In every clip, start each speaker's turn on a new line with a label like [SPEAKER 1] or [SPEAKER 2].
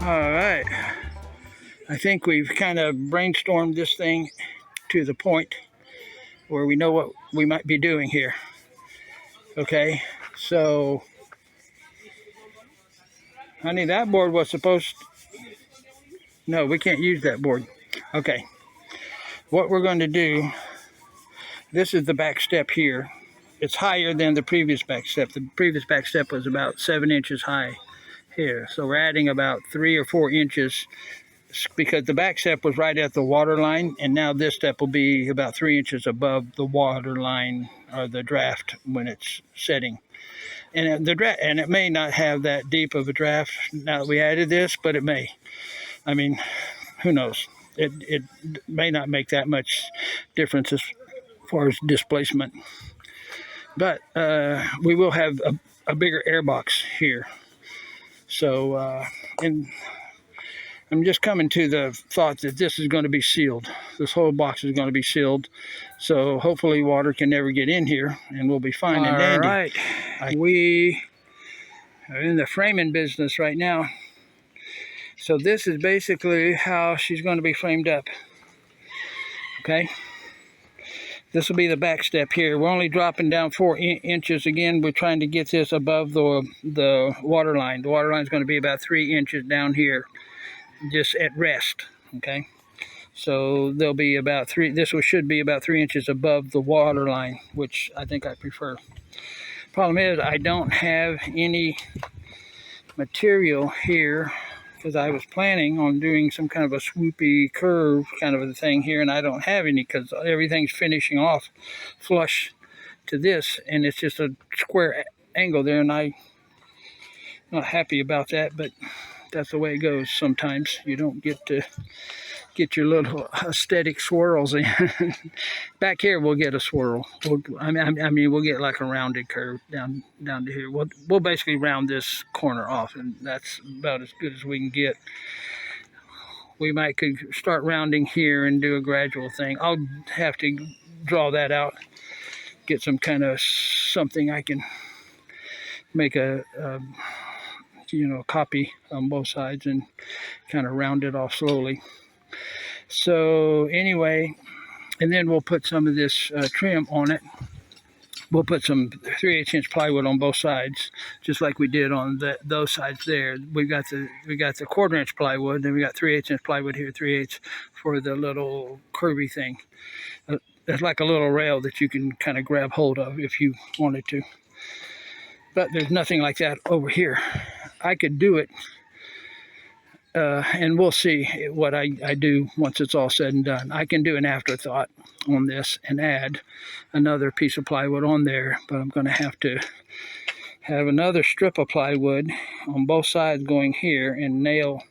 [SPEAKER 1] All right. I think we've kind of brainstormed this thing to the point where we know what we might be doing here. Okay, so, honey, that board was supposed to... No, we can't use that board. Okay, what we're going to do, this is the back step here. It's higher than the previous back step. The previous back step was about 7 inches high here. So we're adding about 3 or 4 inches because the back step was right at the water line, and now this step will be about 3 inches above the water line or the draft when it's setting. And and it may not have that deep of a draft now that we added this, but it may. I mean, who knows? It may not make that much difference as far as displacement. But we will have a bigger air box here. So, and I'm just coming to the thought that this is going to be sealed. This whole box is going to be sealed. So hopefully water can never get in here and we'll be fine and dandy. All right. We are in the framing business right now. So this is basically how she's going to be framed up. Okay. This will be the back step here. We're only dropping down 4 inches. Again, we're trying to get this above the water line. The water line is going to be about 3 inches down here, just at rest. Okay, so there'll be about should be about 3 inches above the water line, which I think I prefer. Problem is, I don't have any material here, because I was planning on doing some kind of a swoopy curve kind of a thing here, and I don't have any because everything's finishing off flush to this, and it's just a square angle there, and I'm not happy about that, but that's the way it goes sometimes. You don't get to get your little aesthetic swirls in. Back here we'll get a swirl. I mean we'll get like a rounded curve down to here. We'll basically round this corner off, and that's about as good as we can get. We could start rounding here and do a gradual thing. I'll have to draw that out, get some kind of something I can make a copy on both sides and kind of round it off slowly. So anyway, and then we'll put some of this trim on it. We'll put some 3/8 inch plywood on both sides, just like we did on those sides there. We got the 1/4 inch plywood, then we got 3/8 inch plywood here, 3/8 for the little curvy thing. There's like a little rail that you can kind of grab hold of if you wanted to. But there's nothing like that over here. I could do it. And we'll see what I do once it's all said and done. I can do an afterthought on this and add another piece of plywood on there, but I'm going to have another strip of plywood on both sides going here and nail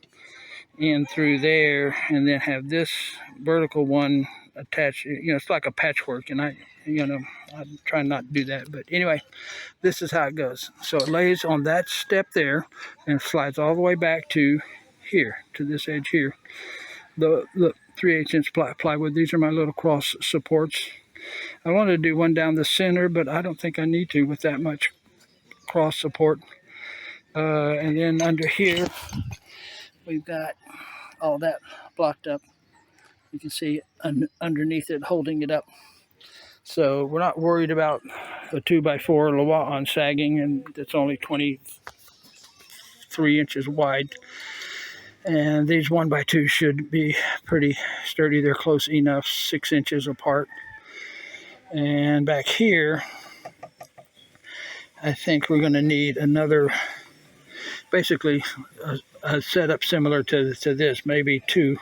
[SPEAKER 1] in through there, and then have this vertical one attached. It's like a patchwork, and I'm trying not to do that, but anyway, this is how it goes. So it lays on that step there and slides all the way back to here, to this edge here. The 3/8 inch plywood. These are my little cross supports. I wanted to do one down the center, but I don't think I need to with that much cross support. And then under here, we've got all that blocked up. You can see underneath it, holding it up. So we're not worried about a 2x4 Loire sagging, and it's only 23 inches wide. And these 1x2 should be pretty sturdy. They're close enough, 6 inches apart. And back here, I think we're going to need another, basically a setup similar to this, maybe 2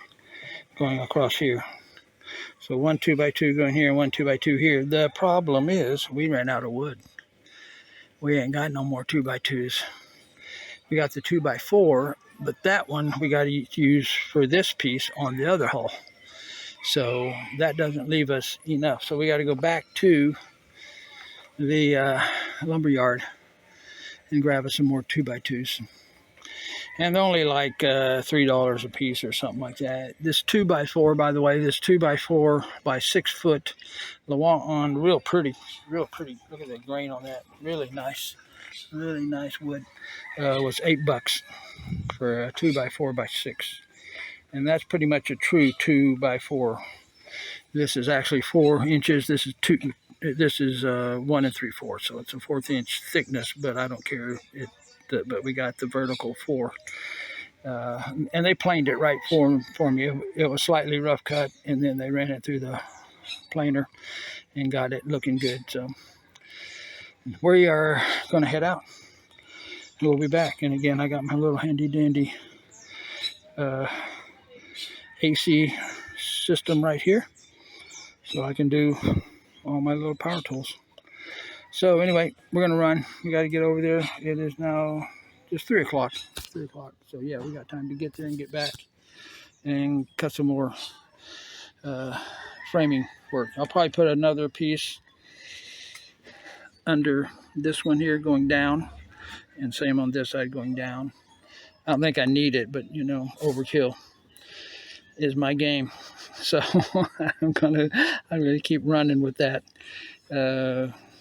[SPEAKER 1] going across here. So 1 2x2 going here and 1 2x2 here. The problem is we ran out of wood. We ain't got no more 2x2s. We got the 2x4, but that one we got to use for this piece on the other hull. So that doesn't leave us enough. So we got to go back to the lumber yard and grab us some more 2x2s. And they're only like $3 a piece or something like that. This 2x4, by the way, this 2x4 by 6 foot Loire, real pretty, real pretty. Look at the grain on that, really nice. Really nice wood. Was $8 for a 2x4x6, and that's pretty much a true 2x4. This is actually 4 inches. This is 2. This is 1 3/4, so it's a 1/4 inch thickness. But I don't care. But we got the vertical 4, and they planed it right for me. It was slightly rough cut, and then they ran it through the planer and got it looking good. So we are going to head out. We'll be back. And again, I got my little handy dandy AC system right here, so I can do all my little power tools. So anyway, we're going to run. We got to get over there. It is now just 3 o'clock. 3 o'clock. So yeah, we got time to get there and get back and cut some more framing work. I'll probably put another piece under this one here going down, and same on this side going down. I don't think I need it, but you know, overkill is my game. So I'm going to keep running with that.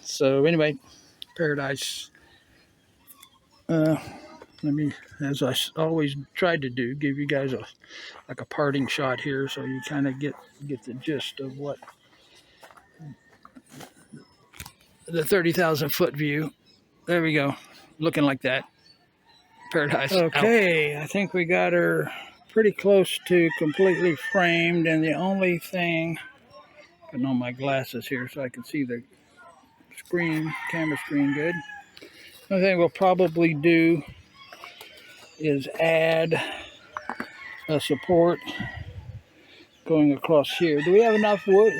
[SPEAKER 1] So anyway, Paradise. Let me, as I always tried to do, give you guys a parting shot here, so you kind of get the gist of what the 30,000 foot view. There we go, looking like that. Paradise. Okay, out. I think we got her pretty close to completely framed, and the only thing, putting on my glasses here so I can see the screen, camera screen good. The only thing we'll probably do is add a support going across here. Do we have enough wood?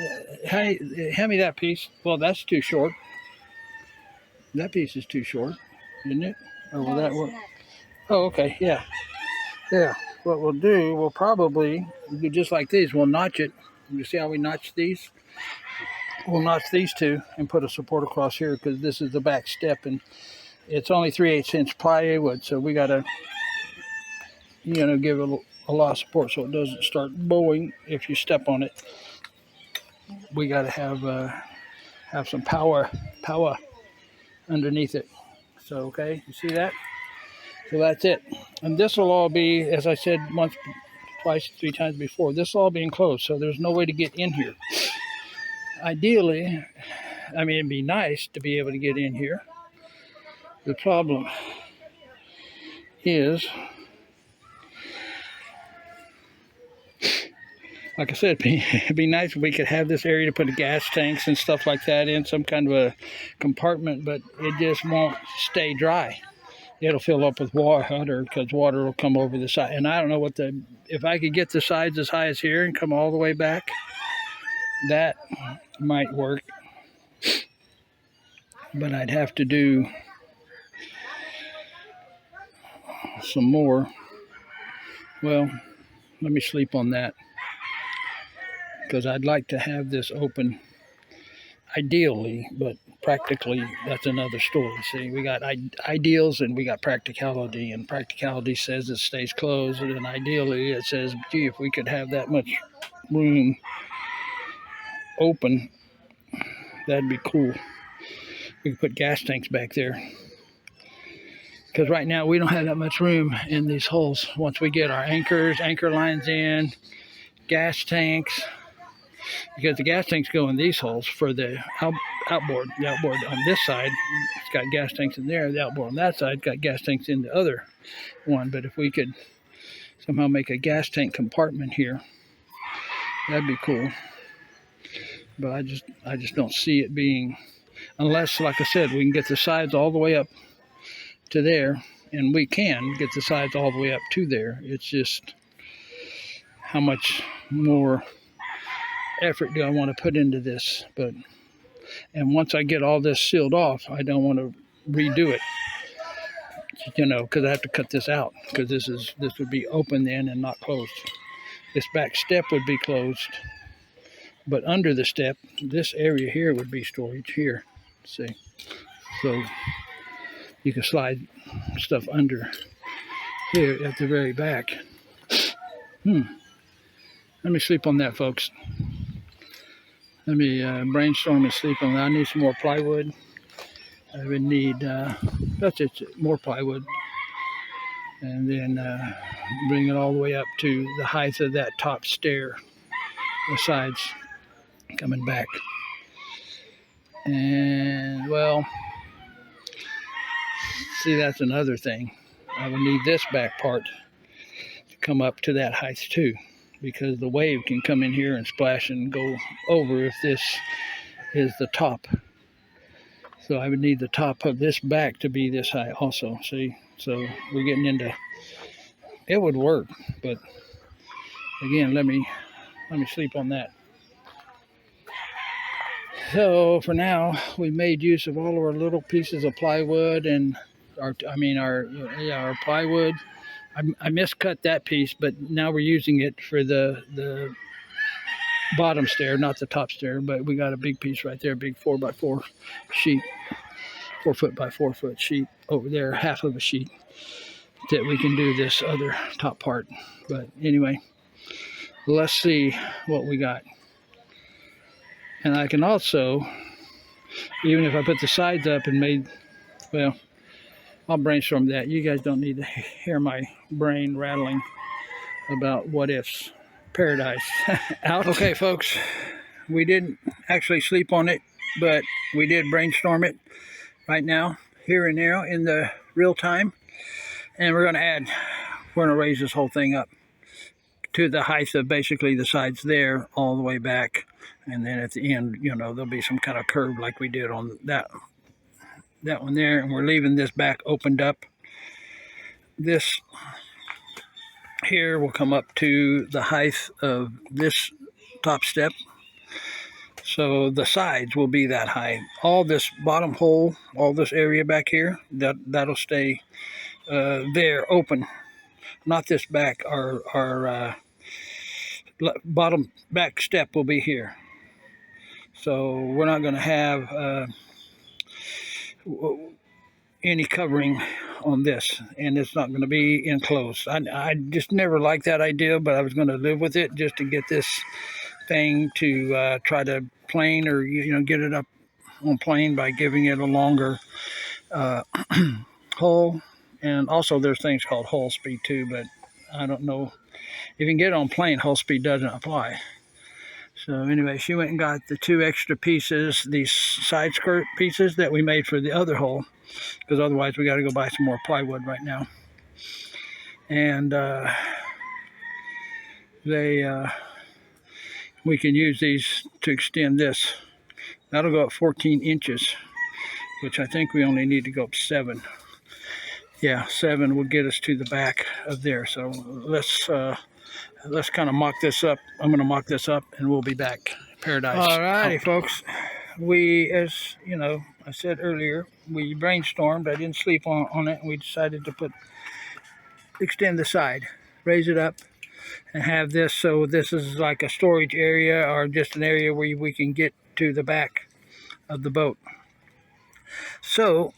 [SPEAKER 1] Hand me that piece. Well, that's too short. That piece is too short, isn't it? Or will that work? Oh, okay, yeah. Yeah, what we'll do, we'll probably do just like these. We'll notch it. You see how we notch these? We'll notch these two and put a support across here, because this is the back step, and it's only 3/8 inch plywood, so we got to, you know, give it a lot of support so it doesn't start bowing if you step on it. We got to have some power underneath it. So okay, you see that? So that's it. And this will all be, as I said once, twice, 3 times before, this will all be enclosed, so there's no way to get in here. Ideally, I mean, it'd be nice to be able to get in here. The problem is, like I said, it'd be nice if we could have this area to put the gas tanks and stuff like that in, some kind of a compartment, but it just won't stay dry. It'll fill up with water, because water will come over the side. And I don't know if I could get the sides as high as here and come all the way back, that might work. But I'd have to do some more. Well, let me sleep on that, because I'd like to have this open ideally, but practically that's another story. See, we got ideals and we got practicality, and practicality says it stays closed, and ideally it says, gee, if we could have that much room open, that'd be cool. We could put gas tanks back there, because right now we don't have that much room in these holes. Once we get our anchor lines in, gas tanks, because the gas tanks go in these holes for the outboard. The outboard on this side, it's got gas tanks in there. The outboard on that side got gas tanks in the other one. But if we could somehow make a gas tank compartment here, that'd be cool. But I just don't see it being, unless, like I said, we can get the sides all the way up to there, and we can get the sides all the way up to there. It's just how much more effort do I want to put into this. And once I get all this sealed off, I don't want to redo it, you know, because I have to cut this out, because this would be open then and not closed. This back step would be closed, but under the step, this area here would be storage here. See, so you can slide stuff under here at the very back. Let me sleep on that, folks. Let me brainstorm and sleep on that. I need some more plywood. I would need That's it, more plywood. And then bring it all the way up to the height of that top stair, the sides coming back. And well, see, that's another thing. I will need this back part to come up to that height too, because the wave can come in here and splash and go over if this is the top. So I would need the top of this back to be this high also, see? So we're getting into, it would work, but again, let me sleep on that. So for now, we made use of all of our little pieces of plywood and our plywood. I miscut that piece, but now we're using it for the bottom stair, not the top stair. But we got a big piece right there, big 4x4 sheet, 4 foot by 4 foot sheet over there, half of a sheet that we can do this other top part. But anyway, let's see what we got. And I can also, even if I put the sides up and made, well, I'll brainstorm that. You guys don't need to hear my brain rattling about what ifs. Paradise out. Okay, folks, we didn't actually sleep on it, but we did brainstorm it right now, here and now, in the real time. And we're going to raise this whole thing up to the height of basically the sides there, all the way back. And then at the end, you know, there'll be some kind of curve like we did on that one there. And we're leaving this back opened up. This here will come up to the height of this top step. So the sides will be that high. All this bottom hole, all this area back here, that'll stay there open. Not this back. Our bottom back step will be here. So we're not going to have any covering on this, and it's not going to be enclosed. I just never liked that idea, but I was going to live with it just to get this thing to try to plane, or get it up on plane by giving it a longer hull. And also there's things called hull speed too, but I don't know if you can get it on plane. Hull speed doesn't apply. So anyway, she went and got the 2 extra pieces, these side skirt pieces that we made for the other hole, because otherwise we got to go buy some more plywood right now. And we can use these to extend this. That'll go up 14 inches, which I think we only need to go up 7. Yeah, 7 will get us to the back of there. So let's kind of mock this up. I'm going to mock this up, and we'll be back. Paradise. All righty, folks. We, as you know, I said earlier, we brainstormed. I didn't sleep on it, and we decided to extend the side, raise it up, and have this. So this is like a storage area, or just an area where we can get to the back of the boat. So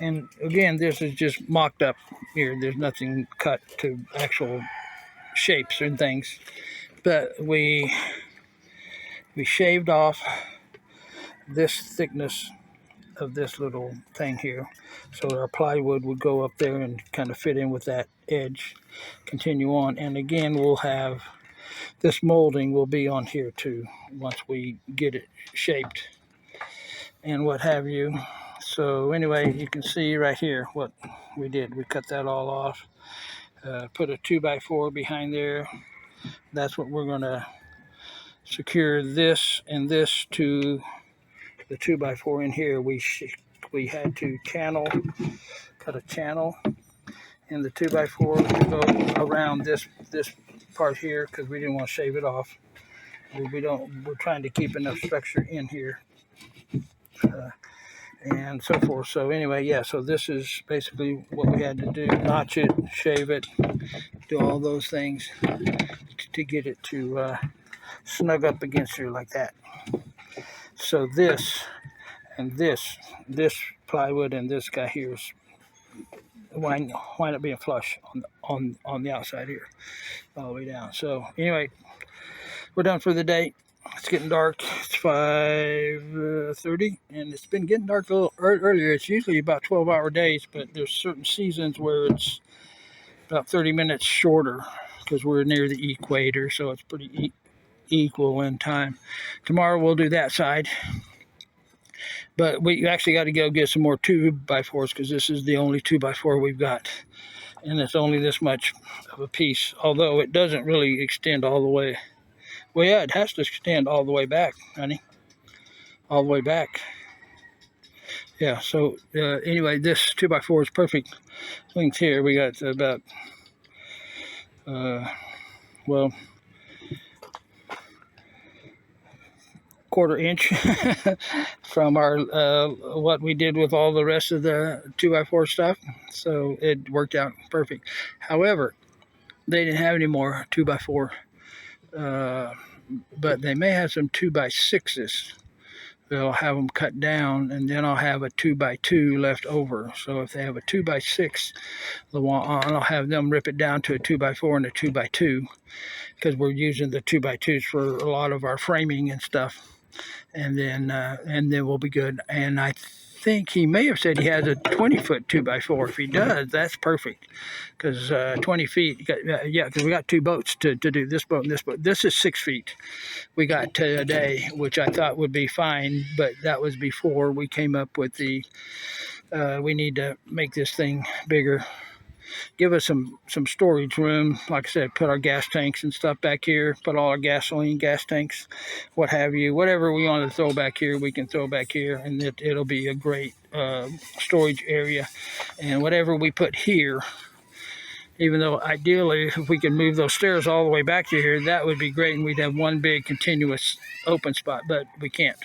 [SPEAKER 1] and again, this is just mocked up here. There's nothing cut to actual shapes and things. But we shaved off this thickness of this little thing here. So our plywood would go up there and kind of fit in with that edge, continue on. And again, we'll have this molding will be on here too, once we get it shaped and what have you. So anyway, you can see right here what we did. We cut that all off, put a 2x4 behind there. That's what we're going to secure this and this to the 2x4 in here. We had to cut a channel in the 2x4 to go around this part here, because we didn't want to shave it off. We're trying to keep enough structure in here. And so forth. So anyway, yeah, so this is basically what we had to do. Notch it, shave it, do all those things to get it to snug up against here like that. So this and this plywood and this guy here is wind up being flush on the outside here, all the way down. So anyway, we're done for the day. It's getting dark. It's 5:30, and it's been getting dark a little earlier. It's usually about 12-hour days, but there's certain seasons where it's about 30 minutes shorter because we're near the equator, so it's pretty equal in time. Tomorrow we'll do that side, but we actually got to go get some more 2x4s because this is the only 2x4 we've got, and it's only this much of a piece, although it doesn't really extend all the way. Well, yeah, it has to extend all the way back, honey. All the way back. Yeah, so anyway, this 2x4 is perfect length here. We got about, well, quarter-inch from our what we did with all the rest of the 2x4 stuff. So it worked out perfect. However, they didn't have any more 2x4, but they may have some 2x6s. They'll have them cut down, and then I'll have a 2x2 left over. So if they have a 2x6, I'll have them rip it down to a 2x4 and a 2x2, because we're using the 2x2s for a lot of our framing and stuff. And then we'll be good. And I think he may have said he has a 20-foot 2x4. If he does, that's perfect, because 20 feet, yeah, because we got two boats to do, this boat and this boat. This is 6 feet we got today, which I thought would be fine, but that was before we came up with the we need to make this thing bigger, give us some storage room. Like I said, put our gas tanks and stuff back here, put all our gasoline, gas tanks, what have you, whatever we want to throw back here, we can throw back here, and it'll be a great storage area. And whatever we put here, even though ideally if we could move those stairs all the way back to here, that would be great, and we'd have one big continuous open spot, but we can't.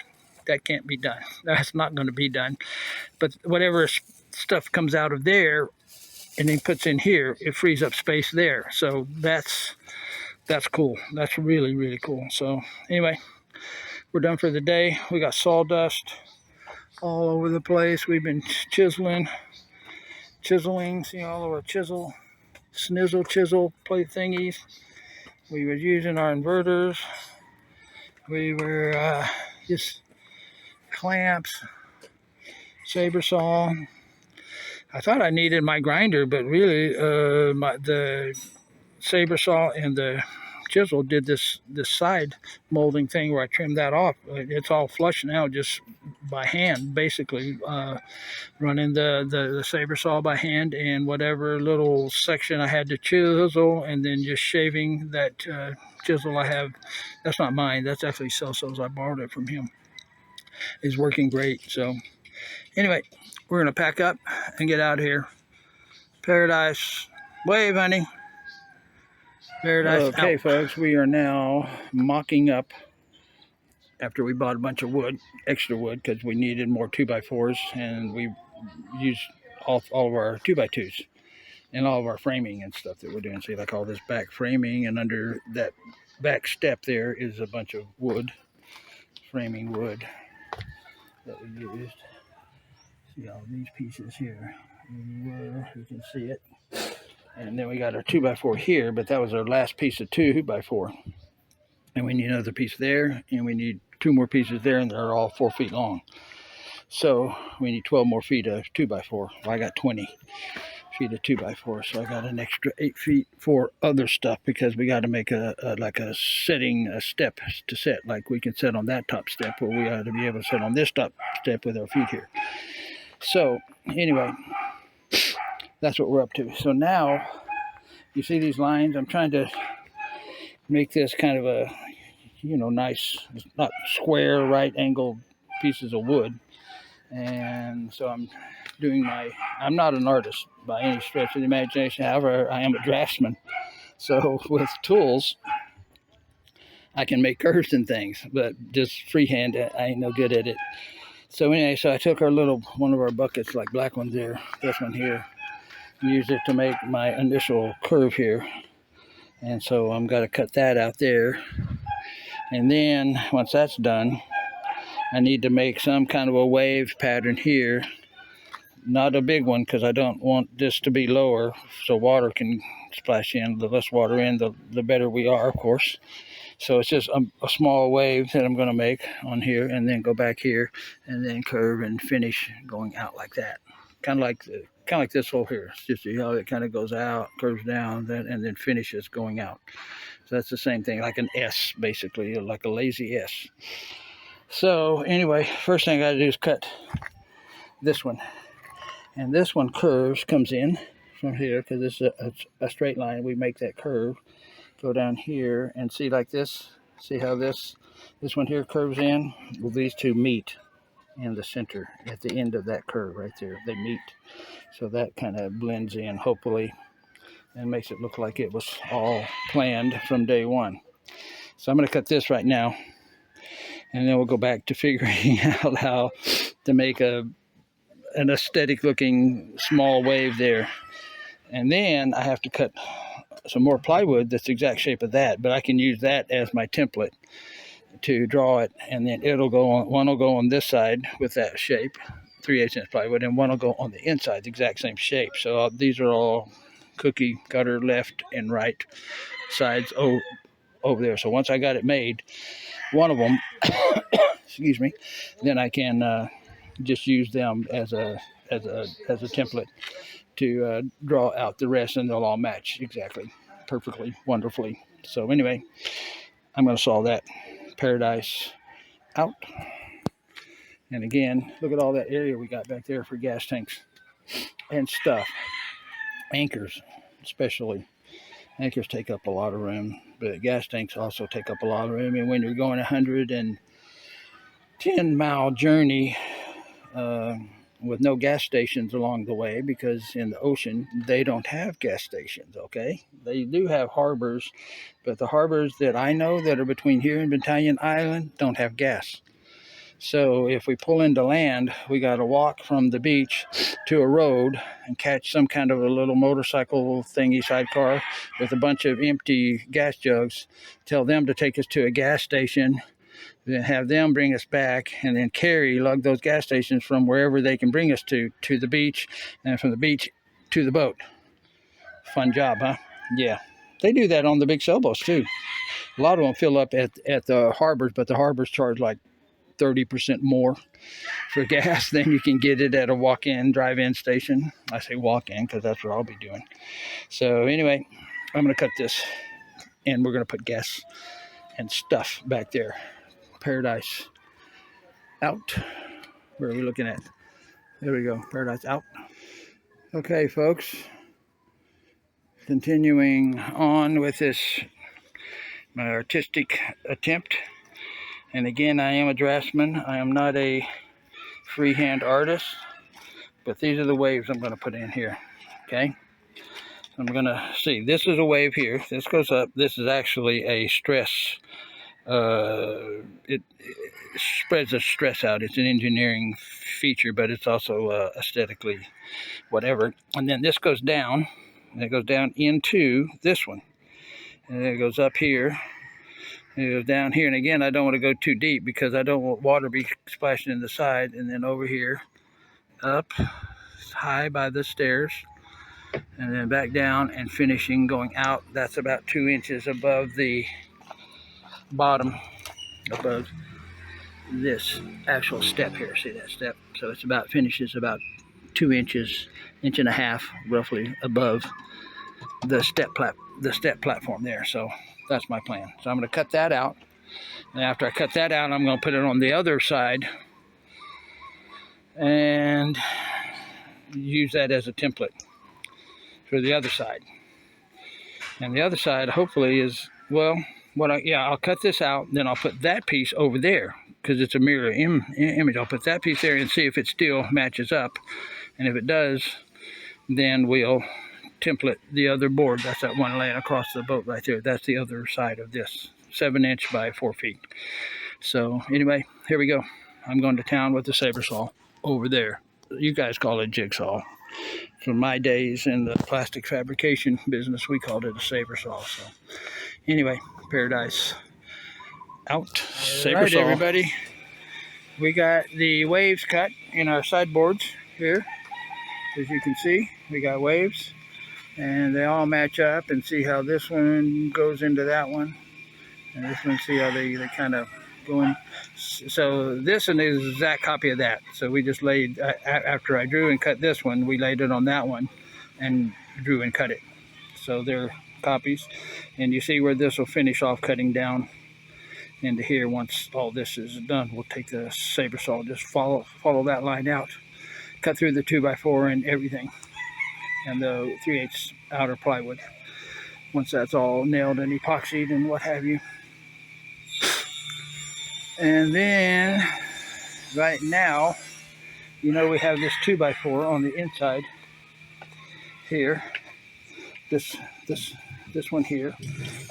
[SPEAKER 1] That can't be done. That's not going to be done. But whatever stuff comes out of there and then puts in here, it frees up space there. So that's cool. That's really, really cool. So anyway, we're done for the day. We got sawdust all over the place. We've been chiseling, see all of our chisel plate thingies. We were using our inverters. We were just clamps, saber saw. I thought I needed my grinder, but really the saber saw and the chisel did this side molding thing where I trimmed that off. It's all flush now, just by hand, basically running the saber saw by hand, and whatever little section I had to chisel, and then just shaving that chisel I have. That's not mine, that's actually Celso's. I borrowed it from him. Is working great. So anyway, we're gonna pack up and get out of here. Paradise, wave, honey. Paradise. Okay, out. Folks, we are now mocking up after we bought a bunch of wood, extra wood, because we needed more 2x4s, and we used all of our 2x2s and all of our framing and stuff that we're doing. See, like all this back framing, and under that back step there is a bunch of wood, framing wood that we used. See all these pieces here. You can see it. And then we got our 2x4 here, but that was our last piece of 2x4. And we need another piece there, and we need 2 more pieces there, and they're all 4 feet long. So we need 12 more feet of 2x4. Well, I got 20 feet of 2x4, so I got an extra 8 feet for other stuff, because we got to make a step to set, like we can set on that top step, where we ought to be able to sit on this top step with our feet here. So anyway, that's what we're up to. So now you see these lines. I'm trying to make this kind of a, nice, not square, right angled pieces of wood. And so I'm not an artist by any stretch of the imagination. However, I am a draftsman. So with tools, I can make curves and things, but just freehand, I ain't no good at it. So anyway, so I took one of our buckets, like black ones there, this one here, and used it to make my initial curve here. And so I'm going to cut that out there. And then once that's done, I need to make some kind of a wave pattern here. Not a big one, because I don't want this to be lower, so water can splash in. The less water in, the better we are, of course. So it's just a small wave that I'm going to make on here, and then go back here, and then curve and finish going out like that. Kind of like this hole here. It's just, you know, it kind of goes out, curves down, and then finishes going out. So that's the same thing, like an S, basically, like a lazy S. So anyway, first thing I got to do is cut this one. And this one comes in from here, because it's a straight line. We make that curve, go down here, and see like this. See how this one here curves in? Well, these two meet in the center at the end of that curve right there. They meet. So that kind of blends in, hopefully, and makes it look like it was all planned from day one. So I'm going to cut this right now, and then we'll go back to figuring out how to make an aesthetic looking small wave there. And then I have to cut some more plywood that's the exact shape of that, but I can use that as my template to draw it, and then it'll go on, one will go on this side with that shape, 3/8 inch plywood, and one will go on the inside, the exact same shape. So these are all cookie cutter left and right sides over there. So once I got it made, one of them, excuse me, then I can just use them as a template to draw out the rest, and they'll all match exactly, perfectly, wonderfully. So anyway, I'm going to saw that Paradise out. And again, look at all that area we got back there for gas tanks and stuff. Anchors, especially. Anchors take up a lot of room, but gas tanks also take up a lot of room. And when you're going 110-mile journey with no gas stations along the way, because in the ocean they don't have gas stations, okay? They do have harbors, but the harbors that I know that are between here and Battalion Island don't have gas. So if we pull into land, we got to walk from the beach to a road and catch some kind of a little motorcycle thingy sidecar with a bunch of empty gas jugs, tell them to take us to a gas station, then have them bring us back, and then lug those gas stations from wherever they can bring us to the beach, and from the beach to the boat. Fun job, huh? Yeah. They do that on the big sailboats too. A lot of them fill up at the harbors, but the harbors charge like 30% more for gas than you can get it at a walk-in, drive-in station. I say walk-in because that's what I'll be doing. So anyway, I'm going to cut this, and we're going to put gas and stuff back there. Paradise out. Where are we looking at? There we go. Paradise out. Okay, folks. Continuing on with this, my artistic attempt. And again, I am a draftsman. I am not a freehand artist. But these are the waves I'm going to put in here. Okay? I'm going to see. This is a wave here. This goes up. This is actually a stress. It spreads the stress out. It's an engineering feature, but it's also aesthetically whatever. And then this goes down, and it goes down into this one, and then it goes up here, and it goes down here. And again, I don't want to go too deep because I don't want water to be splashing in the side. And then over here, up high by the stairs, and then back down and finishing going out. That's about 2 inches above the bottom, above this actual step here. See that step? So it's about, finishes about 2 inches, inch and a half roughly above the step platform there. So that's my plan. So I'm going to cut that out, and after I cut that out, I'm going to put it on the other side and use that as a template for the other side. And the other side hopefully is, well, I'll cut this out, then I'll put that piece over there because it's a mirror image. I'll put that piece there and see if it still matches up, and if it does, then we'll template the other board. That's that one laying across the boat right there. That's the other side of this 7-inch by 4 feet. So anyway, here we go. I'm going to town with the saber saw over there. You guys call it jigsaw. From my days in the plastic fabrication business, we called it a saber saw. So anyway, Paradise out. Saber saw. Everybody, we got the waves cut in our sideboards here. As you can see, we got waves, and they all match up. And see how this one goes into that one, And this one, see how they kind of go in. So this one is an exact copy of that. So we just laid, after I drew and cut this one, we laid it on that one and drew and cut it. So they're copies. And you see where this will finish off cutting down into here. Once all this is done, we'll take the saber saw, just follow that line out, cut through the 2x4 and everything, and the 3/8 outer plywood. Once that's all nailed and epoxied and what have you. And then right now, you know, we have this 2x4 on the inside here, this one here,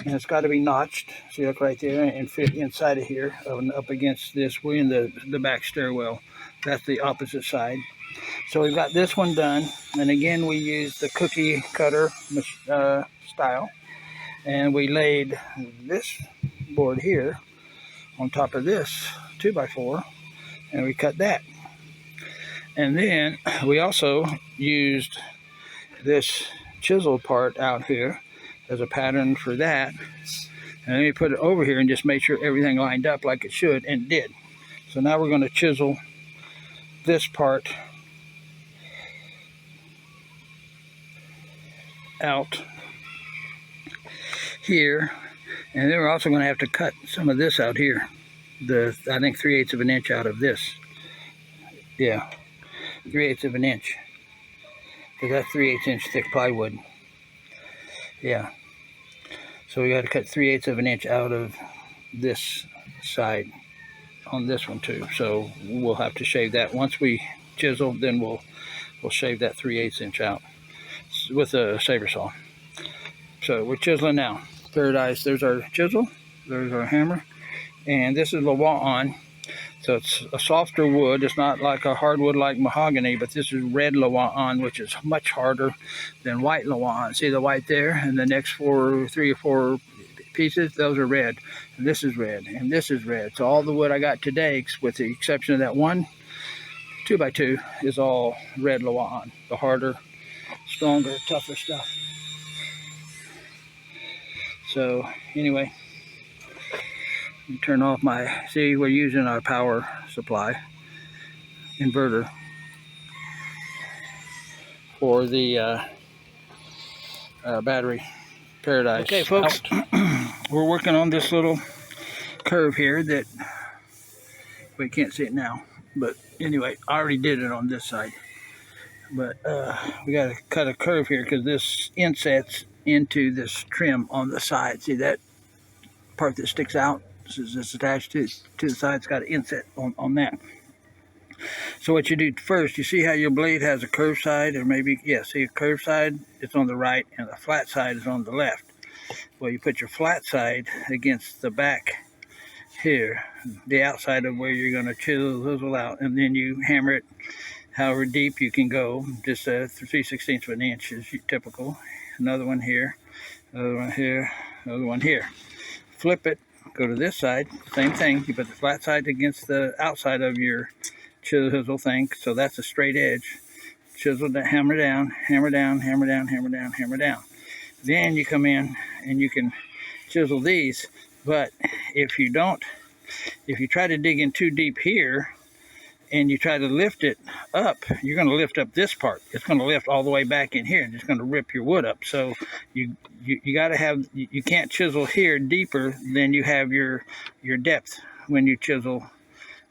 [SPEAKER 1] and it's got to be notched. See, look right there, and fit inside of here, up against this. We're in the back stairwell. That's the opposite side. So we've got this one done, and again we used the cookie cutter style, and we laid this board here on top of this 2x4, and we cut that. And then we also used this chisel part out here as a pattern for that, and then we put it over here and just made sure everything lined up like it should, and it did. So now we're going to chisel this part out here, and then we're also going to have to cut some of this out here, I think 3/8 of an inch out of this. Yeah, 3/8 of an inch, because that's 3/8 inch thick plywood. Yeah, so we got to cut 3/8 of an inch out of this side on this one too. So we'll have to shave that once we chisel. Then we'll shave that 3/8 inch out with a saber saw. So we're chiseling now. Paradise, there's our chisel, there's our hammer, and this is Lawaan. So it's a softer wood. It's not like a hardwood like mahogany, but this is red Lawaan, which is much harder than white Lawaan. See the white there, and the next 3 or 4 pieces, those are red, and this is red, and this is red. So all the wood I got today, with the exception of that one 2x2, is all red Lawaan, the harder, stronger, tougher stuff. So anyway, turn off my, see, we're using our power supply inverter for the battery Paradise. Okay folks, we're working on this little curve here that we can't see it now, but anyway, I already did it on this side, but we got to cut a curve here because this insets into this trim on the side. See that part that sticks out? This is attached to the side. It's got an inset on that. So what you do first, you see how your blade has a curved side, or maybe, yeah, see a curved side, it's on the right, and the flat side is on the left. Well, you put your flat side against the back here, the outside of where you're going to chisel out, and then you hammer it however deep you can go. Just 3/16 of an inch is typical. Another one here, another one here, another one here. Flip it, go to this side, same thing. You put the flat side against the outside of your chisel thing, so that's a straight edge. Chisel down, hammer down, hammer down, hammer down, hammer down, hammer down. Then you come in and you can chisel these, but if you try to dig in too deep here and you try to lift it up, you're going to lift up this part. It's going to lift all the way back in here and it's going to rip your wood up. So you got to have, you can't chisel here deeper than you have your depth when you chisel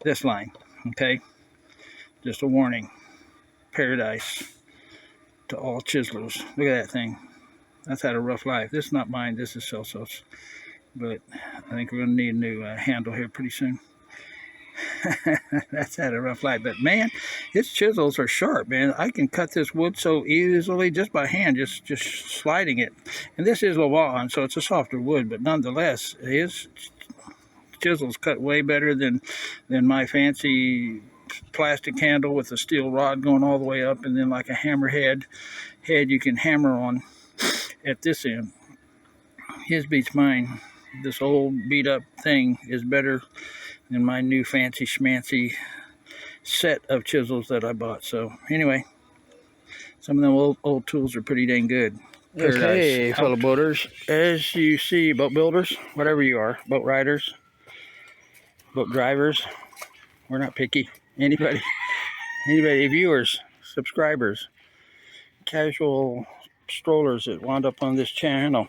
[SPEAKER 1] this line. Okay, just a warning. Paradise to all chiselers. Look at that thing. That's had a rough life. This is not mine, this is Celso's, but I think we're going to need a new handle here pretty soon. That's had a rough life, but man, its chisels are sharp, man. I can cut this wood so easily just by hand, just sliding it. And this is Lawaan, so it's a softer wood, but nonetheless, his chisels cut way better than my fancy plastic handle with a steel rod going all the way up, and then like a hammerhead you can hammer on at this end. His beats mine. This old beat up thing is better than my new fancy schmancy set of chisels that I bought. So anyway, some of them old tools are pretty dang good. Okay, fellow boaters, as you see, boat builders, whatever you are, boat riders, boat drivers, we're not picky. Anybody, viewers, subscribers, casual strollers that wound up on this channel.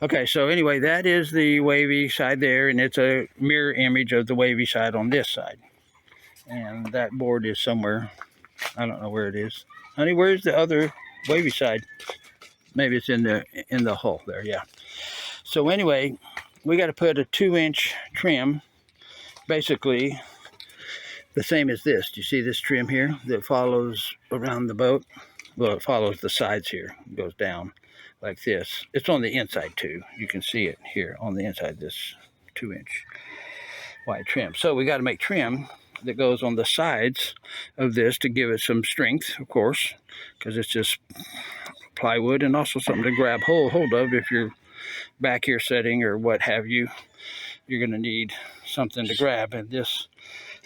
[SPEAKER 1] Okay, so anyway, that is the wavy side there, and it's a mirror image of the wavy side on this side. And that board is somewhere. I don't know where it is. Honey, where's the other wavy side? Maybe it's in the hull there, yeah. So anyway, we got to put a 2-inch trim, basically the same as this. Do you see this trim here that follows around the boat? Well, it follows the sides here. It goes down like this. It's on the inside too. You can see it here on the inside, this 2-inch wide trim. So we got to make trim that goes on the sides of this to give it some strength, of course, because it's just plywood, and also something to grab hold of if you're back here setting or what have you. You're going to need something to grab, and this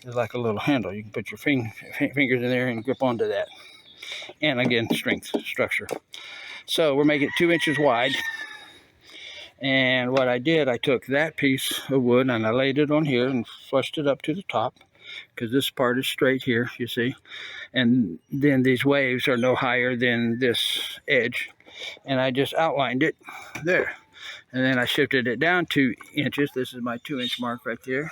[SPEAKER 1] is like a little handle. You can put your fingers in there and grip onto that. And again, strength, structure. So we're making it 2 inches wide. And what I did, I took that piece of wood and I laid it on here and flushed it up to the top, because this part is straight here, you see. And then these waves are no higher than this edge. And I just outlined it there. And then I shifted it down 2 inches. This is my 2-inch mark right there.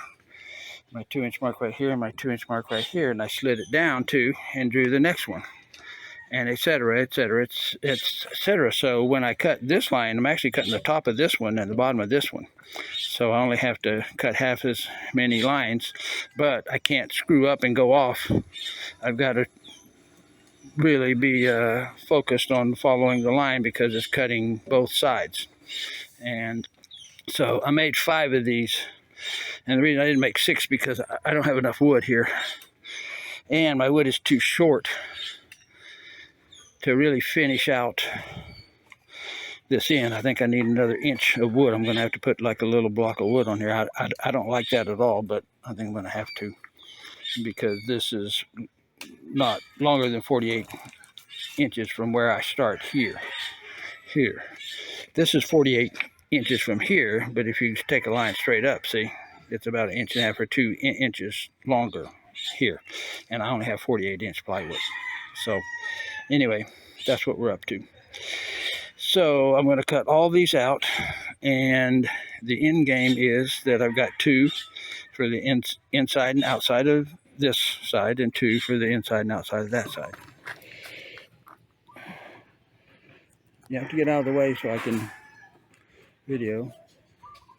[SPEAKER 1] My 2-inch mark right here, and my 2-inch mark right here. And I slid it down 2 and drew the next one. And etc., etc., etc. So when I cut this line, I'm actually cutting the top of this one and the bottom of this one. So I only have to cut half as many lines, but I can't screw up and go off. I've got to really be focused on following the line, because it's cutting both sides. And so I made 5 of these. And the reason I didn't make 6, because I don't have enough wood here. And my wood is too short to really finish out this end. I think I need another inch of wood. I'm going to have to put like a little block of wood on here. I don't like that at all, but I think I'm going to have to, because this is not longer than 48 inches from where I start here. This is 48 inches from here, but if you take a line straight up, see, it's about 1.5 inches or 2 inches longer here. And I only have 48-inch plywood. So anyway, that's what we're up to. So I'm going to cut all these out, and the end game is that I've got 2 for the inside and outside of this side, and 2 for the inside and outside of that side. You have to get out of the way so I can video.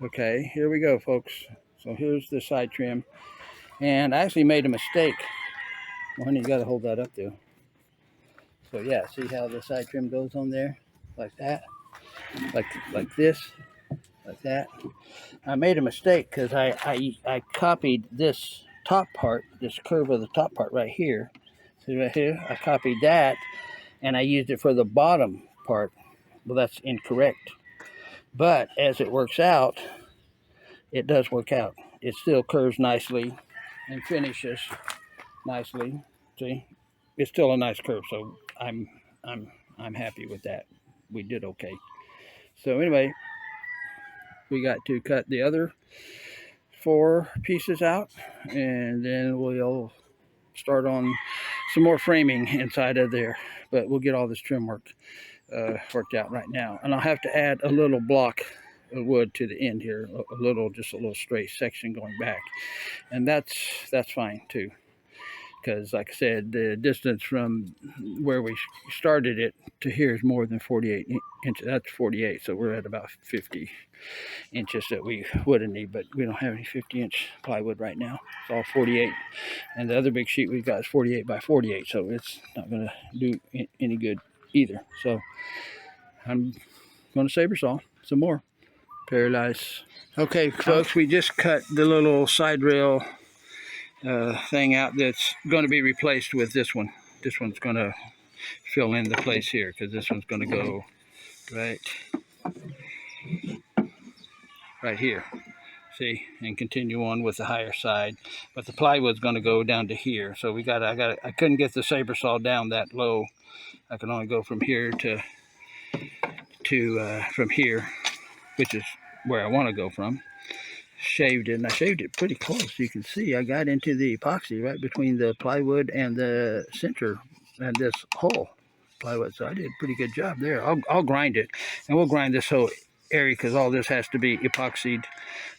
[SPEAKER 1] Okay, here we go, folks. So here's the side trim, and I actually made a mistake. Well, honey, you got to hold that up there. So yeah, see how the side trim goes on there? Like that. Like this. Like that. I made a mistake because I copied this top part, this curve of the top part right here. See right here? I copied that, and I used it for the bottom part. Well, that's incorrect. But as it works out, it does work out. It still curves nicely and finishes nicely. See? It's still a nice curve, so I'm happy with that. We did okay. So anyway, we got to cut the other 4 pieces out, and then we'll start on some more framing inside of there. But we'll get all this trim work worked out right now. And I'll have to add a little block of wood to the end here, just a little straight section going back. And that's fine too. Because like I said, the distance from where we started it to here is more than 48 inches. That's 48, so we're at about 50 inches that we would need, but we don't have any 50-inch plywood right now. It's all 48. And the other big sheet we've got is 48 by 48, so it's not going to do any good either. So I'm going to saber saw some more. Paradise. Okay, folks, we just cut the little side rail thing out that's going to be replaced with this one. This one's going to fill in the place here, because this one's going to go right here, see, and continue on with the higher side. But the plywood's going to go down to here. So I couldn't get the saber saw down that low. I can only go from here to to from here, which is where I want to go from. Shaved it, and I shaved it pretty close. You can see I got into the epoxy right between the plywood and the center and this hole plywood, so I did a pretty good job there. I'll grind it, and we'll grind this whole area because all this has to be epoxied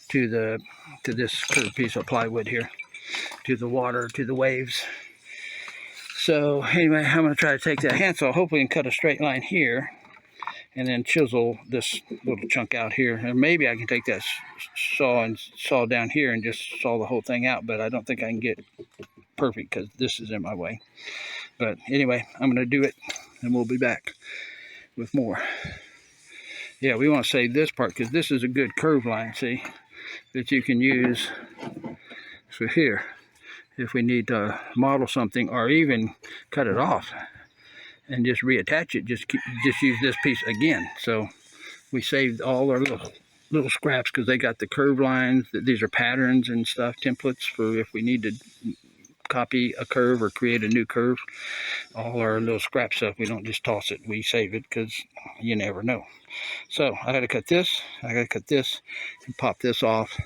[SPEAKER 1] to this curved piece of plywood here, to the water, to the waves. So anyway, I'm going to try to take that handsaw, hopefully, and cut a straight line here, and then chisel this little chunk out here. And maybe I can take that saw and saw down here and just saw the whole thing out, but I don't think I can get perfect because this is in my way. But anyway, I'm going to do it, and we'll be back with more. Yeah, we want to save this part because this is a good curve line, see, that you can use for here if we need to model something, or even cut it off and just reattach it. Just use this piece again. So we saved all our little scraps because they got the curve lines. These are patterns and stuff, templates for if we need to copy a curve or create a new curve. All our little scrap stuff, we don't just toss it. We save it because you never know. So I got to cut this. I got to cut this and pop this off.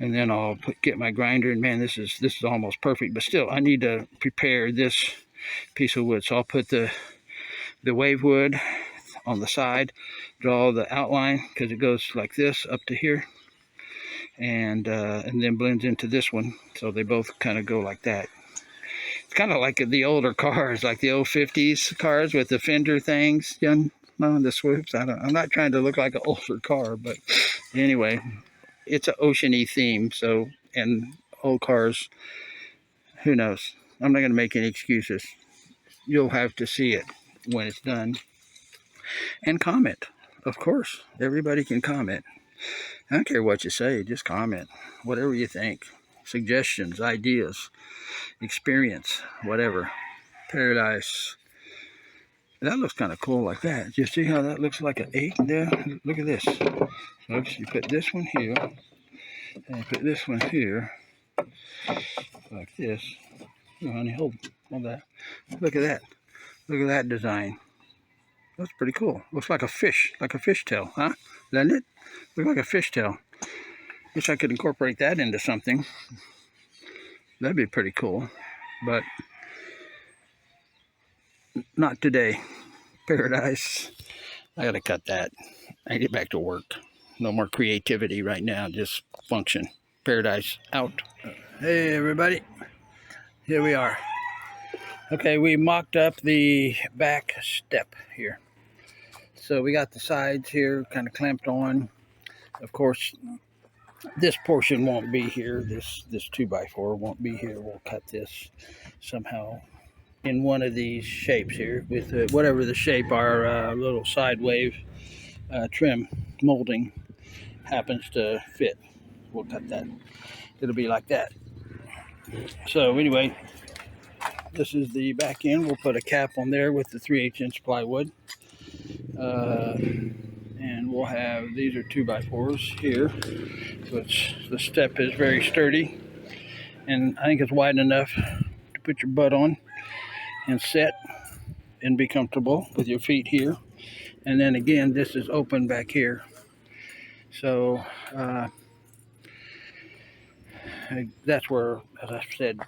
[SPEAKER 1] And then I'll get my grinder, and man, this is almost perfect. But still, I need to prepare this piece of wood. So I'll put the wave wood on the side, draw the outline because it goes like this up to here, and then blends into this one. So they both kind of go like that. It's kind of like the older cars, like the old 50s cars with the fender things, the swoops. I'm not trying to look like an older car, but anyway, it's an ocean-y theme. So, and old cars, who knows? I'm not going to make any excuses. You'll have to see it when it's done. And comment. Of course, everybody can comment. I don't care what you say, just comment. Whatever you think. Suggestions, ideas, experience, whatever. Paradise. That looks kind of cool like that. You see how that looks like an 8 there? Look at this. Oops, you put this one here, and you put this one here, like this. Oh, honey, hold that. Look at that. Look at that design. That's pretty cool. Looks like a fish tail, huh? Doesn't it? Looks like a fish tail. Wish I could incorporate that into something. That'd be pretty cool, but not today. Paradise. I gotta cut that. I get back to work. No more creativity right now, just function. Paradise out. Hey everybody, here we are. Okay, we mocked up the back step here. So we got the sides here kind of clamped on. Of course, this portion won't be here. This 2x4 won't be here. We'll cut this somehow in one of these shapes here with whatever the shape our little side wave trim molding happens to fit. We'll cut that. It'll be like that. So anyway, this is the back end. We'll put a cap on there with the 3/8 inch plywood. And we'll have, these are 2x4s here, which the step is very sturdy. And I think it's wide enough to put your butt on and sit and be comfortable with your feet here. And then again, this is open back here. So that's where, as I've said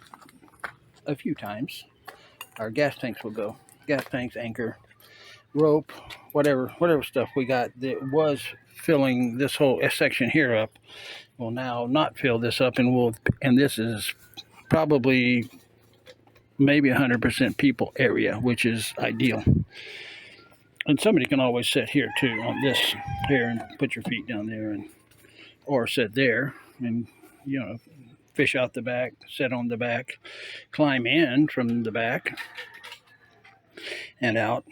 [SPEAKER 1] a few times, our gas tanks will go. Gas tanks, anchor, rope, whatever stuff we got that was filling this whole section here up will now not fill this up, and this is probably maybe 100% people area, which is ideal. And somebody can always sit here too on this here and put your feet down there, or sit there and fish out the back, sit on the back, climb in from the back and out.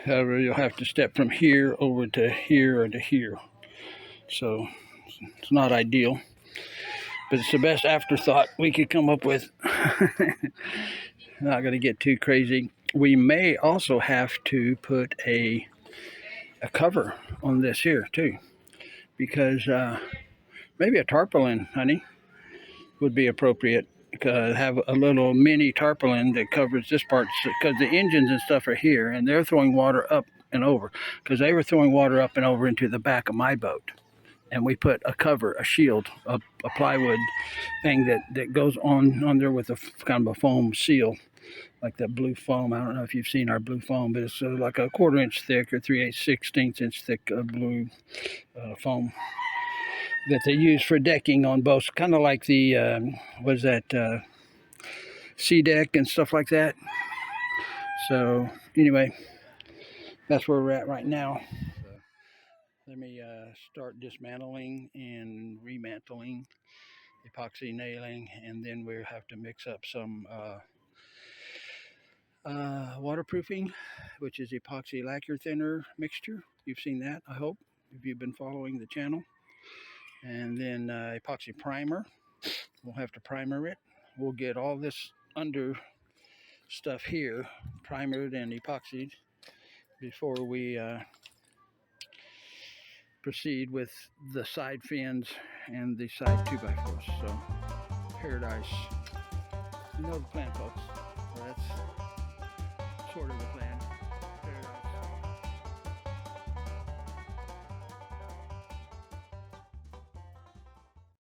[SPEAKER 1] However, you'll have to step from here over to here or to here. So it's not ideal, but it's the best afterthought we could come up with. Not going to get too crazy. We may also have to put a cover on this here too, because maybe a tarpaulin, honey, would be appropriate. Have a little mini tarpaulin that covers this part, because the engines and stuff are here, and they're throwing water up and over, because they were throwing water up and over into the back of my boat. And we put a cover, a shield, a plywood thing that goes on there with a kind of a foam seal, like that blue foam. I don't know if you've seen our blue foam, but it's like a 1/4 inch thick or 3/8 inch thick blue foam that they use for decking on boats, kind of like the what is that, sea deck and stuff like that. So anyway, that's where we're at right now. So let me start dismantling and remantling, epoxy nailing, and then we have to mix up some waterproofing, which is epoxy lacquer thinner mixture. You've seen that, I hope, if you've been following the channel. And then epoxy primer. We'll have to primer it. We'll get all this under stuff here primered and epoxied before we proceed with the side fins and the side 2x4s. So Paradise, you know the plan, folks. So that's sort of the plan.